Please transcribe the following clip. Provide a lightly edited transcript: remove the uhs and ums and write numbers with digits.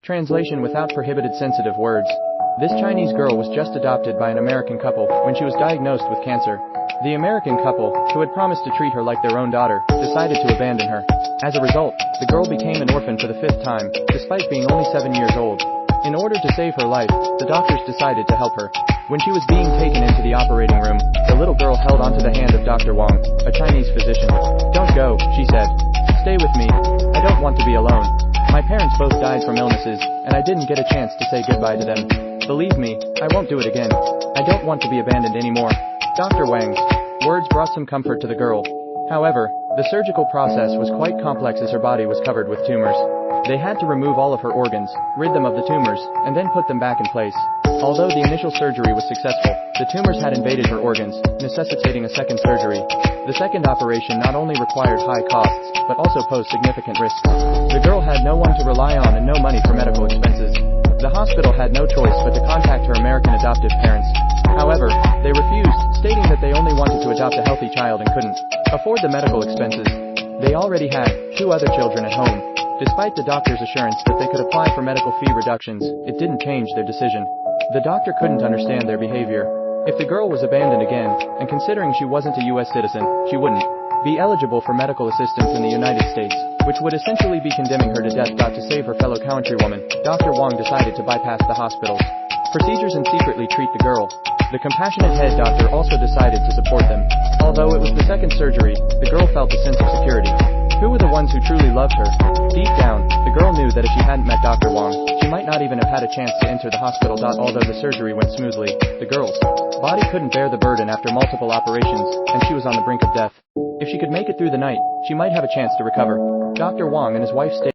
Translation without prohibited sensitive words. This Chinese girl was just adopted by an American couple when she was diagnosed with cancer. The American couple, who had promised to treat her like their own daughter, decided to abandon her. As a result, the girl became an orphan for the 5th time, despite being only 7 years old. In order to save her life, the doctors decided to help her. When she was being taken into the operating room, the little girl held onto the hand of Dr. Wang, a Chinese physician. "Don't go," she said. "Stay with me. I don't want to be alone. My parents both died from illnesses, and I didn't get a chance to say goodbye to them. Believe me, I won't do it again. I don't want to be abandoned anymore." Dr. Wang's words brought some comfort to the girl. However, the surgical process was quite complex as her body was covered with tumors. They had to remove all of her organs, rid them of the tumors, and then put them back in place. Although the initial surgery was successful, the tumors had invaded her organs, necessitating a second surgery. The second operation not only required high costs, but also posed significant risks. The girl had no one to rely on and no money for medical expenses. The hospital had no choice but to contact her American adoptive parents. However, they refused, stating that they only wanted to adopt a healthy child and couldn't afford the medical expenses. They already had 2 other children at home. Despite the doctor's assurance that they could apply for medical fee reductions, it didn't change their decision. The doctor couldn't understand their behavior. If the girl was abandoned again, and considering she wasn't a US citizen, she wouldn't be eligible for medical assistance in the United States, which would essentially be condemning her to death. To save her fellow countrywoman, Dr. Wang decided to bypass the hospital's procedures and secretly treat the girl. The compassionate head doctor also decided to support them. Although it was the second surgery, the girl felt a sense of security. Who were the ones who truly loved her? Deep down, the girl knew that if she hadn't met Dr. Wang, she might not even have had a chance to enter the hospital. Although the surgery went smoothly, the girl's body couldn't bear the burden after multiple operations, and she was on the brink of death. If she could make it through the night, she might have a chance to recover. Dr. Wang and his wife stayed